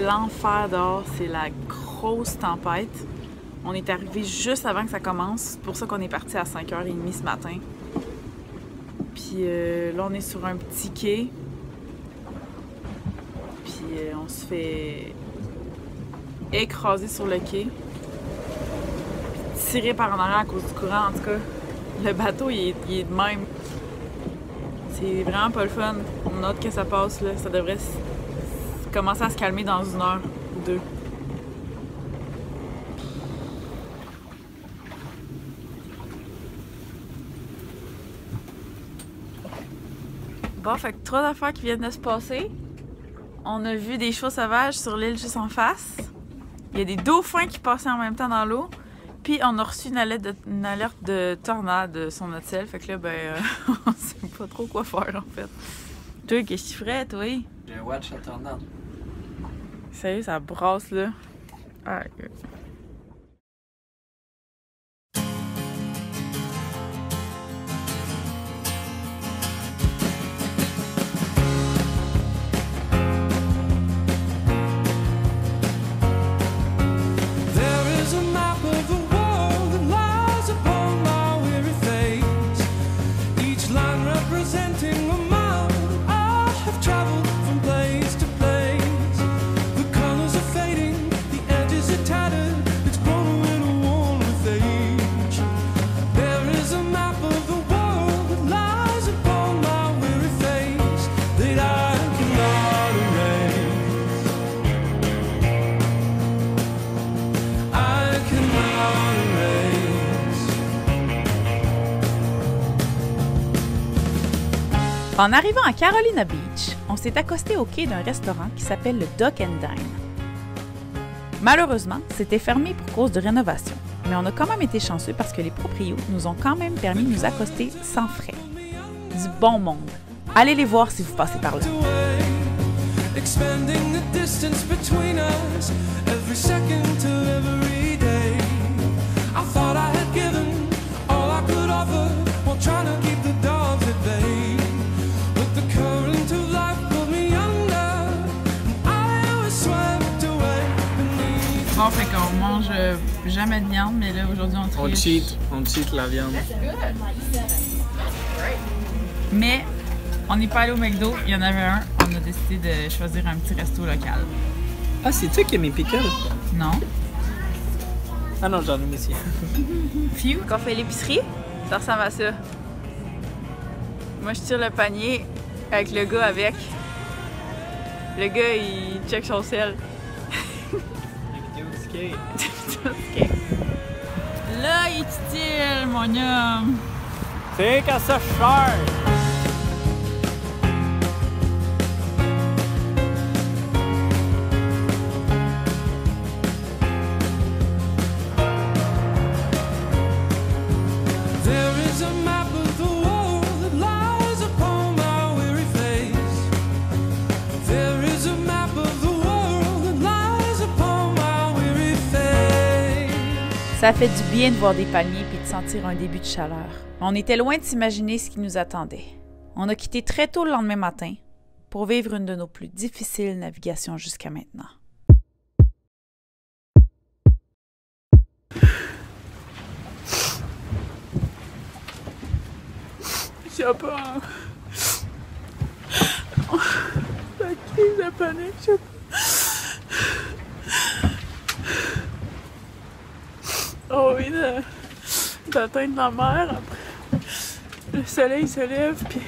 l'enfer dehors, c'est la grosse tempête. On est arrivé juste avant que ça commence, c'est pour ça qu'on est parti à 5h30 ce matin. Puis là, on est sur un petit quai. Puis on se fait écraser sur le quai. Tiré par en arrière à cause du courant, en tout cas. Le bateau, il est de même. C'est vraiment pas le fun. On a hâte que ça passe, là. Ça devrait commencer à se calmer dans 1 heure ou 2. Bon, fait que 3 affaires qui viennent de se passer. On a vu des chevaux sauvages sur l'île juste en face. Il y a des dauphins qui passaient en même temps dans l'eau. Puis on a reçu une alerte de tornade sur notre cell. Fait que là, on sait pas trop quoi faire en fait. Toi, qu'est-ce que tu ferais, toi? J'ai watch la tornade. Sérieux, ça brasse là. Ah, En arrivant à Carolina Beach, on s'est accosté au quai d'un restaurant qui s'appelle le Duck and Dine. Malheureusement, c'était fermé pour cause de rénovation, mais on a quand même été chanceux parce que les proprios nous ont quand même permis de nous accoster sans frais. Du bon monde. Allez les voir si vous passez par là. Bon, fait qu'on mange jamais de viande, mais là aujourd'hui on triche. On cheat la viande. Mais on n'est pas allé au McDo, il y en avait un, on a décidé de choisir un petit resto local. Ah, c'est toi qui as mes pickles? Non. Ah non, j'en ai mis ici. Phew, quand on fait l'épicerie, ça ressemble à ça. Moi je tire le panier avec le gars avec. Le gars il check son sel. Là, il tire, mon homme. C'est qu'à ça cher. Ça fait du bien de voir des palmiers puis de sentir un début de chaleur. On était loin de s'imaginer ce qui nous attendait. On a quitté très tôt le lendemain matin pour vivre une de nos plus difficiles navigations jusqu'à maintenant. J'ai peur. La crise de panique, je sais pas. Oh oui, d'atteindre la mer, après, le soleil se lève, puis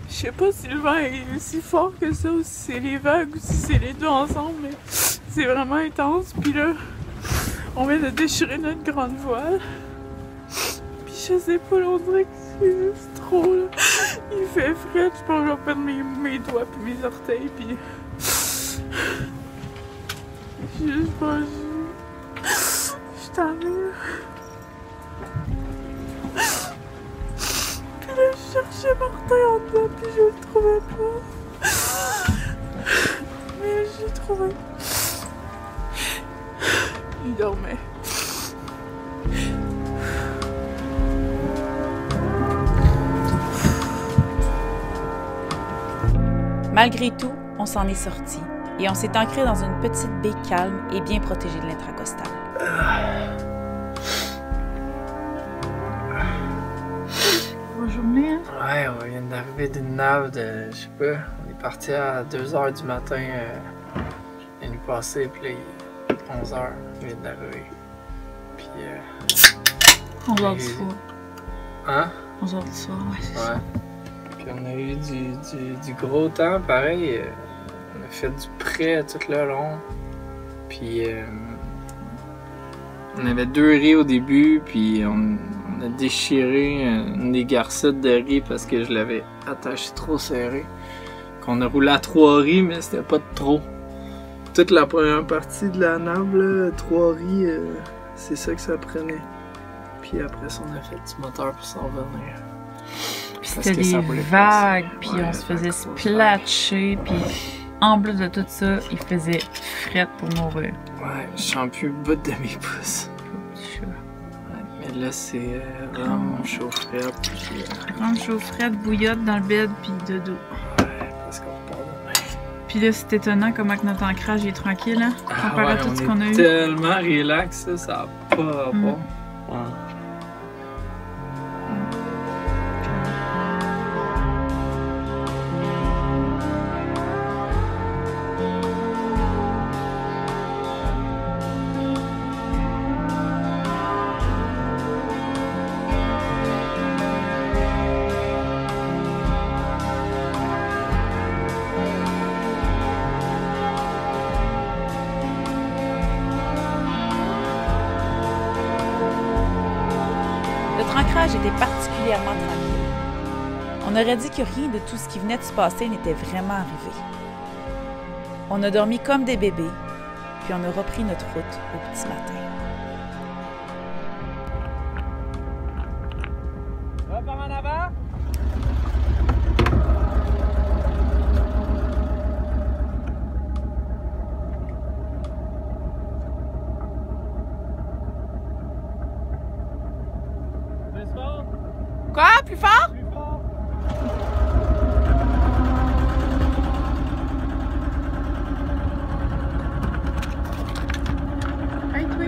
je sais pas si le vent est si fort que ça, ou si c'est les vagues, ou si c'est les deux ensemble, mais c'est vraiment intense, puis là, on vient de déchirer notre grande voile, puis je sais pas, là, on dirait que c'est juste trop, là. Il fait frais, je pense que je vais perdre mes doigts puis mes orteils, puis je sais pas, je suis tannée, là. Puis là, je cherchais Martin en dedans, puis je le trouvais pas. Mais je l'ai trouvé. Il dormait. Malgré tout, on s'en est sortis. et on s'est ancré dans une petite baie calme et bien protégée de l'intracostale. Bonne journée, hein? Ouais, on vient d'arriver d'une nave de, je sais pas, on est parti à 2 h du matin l'année passée, puis là, il est 11 h, on vient d'arriver. Puis 11 h du soir. Hein? 11 h du soir, ouais, c'est ça. Puis on a eu du gros temps, pareil. On a fait du prêt tout le long. Puis on avait 2 riz au début, puis on a déchiré une des garcettes de riz parce que je l'avais attaché trop serré. Qu'on a roulé à 3 riz, mais c'était pas de trop. Toute la première partie de la nave, là, 3 riz, c'est ça que ça prenait. Puis après ça, on a fait du moteur pour s'en venir. Puis c'était des vagues, puis on se faisait splatcher, puis en plus de tout ça, il faisait frette pour mourir. Ouais, je sens plus le bout de mes pouces. Ouais, mais là, c'est rhum chaud frette. Rhum chaud frette, bouillotte dans le bed, puis dodo. Ouais, parce qu'on repart demain. Puis là, c'est étonnant comment que notre ancrage est tranquille, hein, comparé à tout ce qu'on a eu. Tellement relax, ça n'a pas rapport. Ouais. Notre ancrage était particulièrement tranquille. On aurait dit que rien de tout ce qui venait de se passer n'était vraiment arrivé. On a dormi comme des bébés, puis on a repris notre route au petit matin. Va par en avant? Quoi? Plus fort? Plus fort. Hey, oui.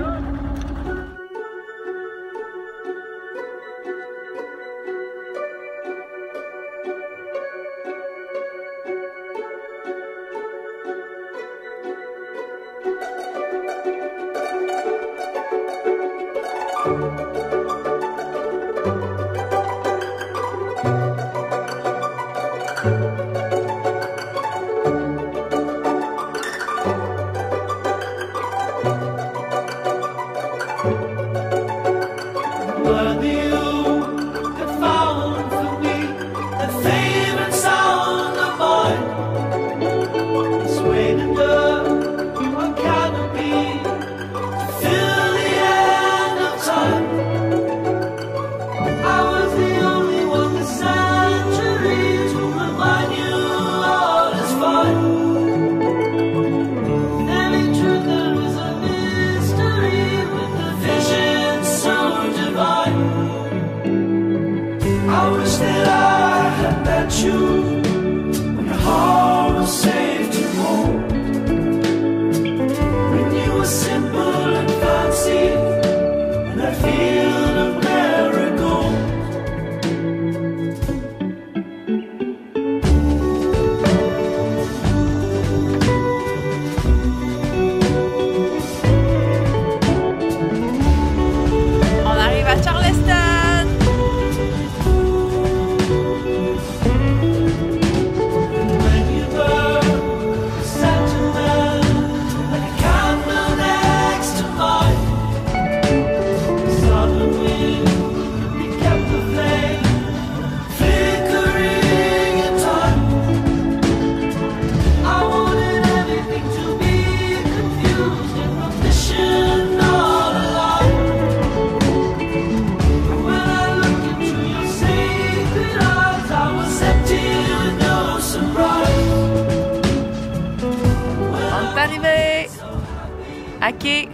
à quai.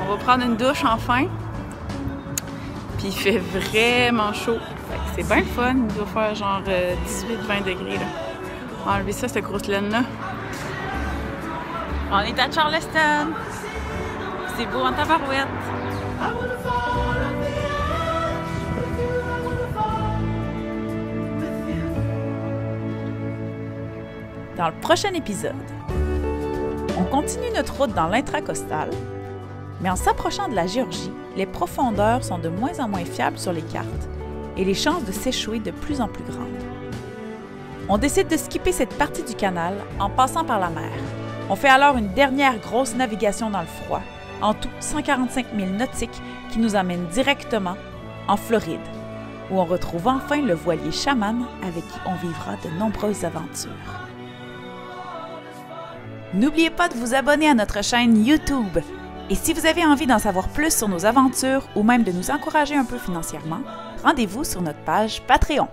On va prendre une douche enfin. Puis il fait vraiment chaud. C'est bien le fun. Il doit faire genre 18-20 degrés. Là. On va enlever ça, cette grosse laine-là. On est à Charleston. C'est beau en tabarouette. Dans le prochain épisode, on continue notre route dans l'intracostal, mais en s'approchant de la Géorgie, les profondeurs sont de moins en moins fiables sur les cartes et les chances de s'échouer de plus en plus grandes. On décide de skipper cette partie du canal en passant par la mer. On fait alors une dernière grosse navigation dans le froid, en tout 145 milles nautiques qui nous amène directement en Floride, où on retrouve enfin le voilier Shaman avec qui on vivra de nombreuses aventures. N'oubliez pas de vous abonner à notre chaîne YouTube. Et si vous avez envie d'en savoir plus sur nos aventures ou même de nous encourager un peu financièrement, rendez-vous sur notre page Patreon.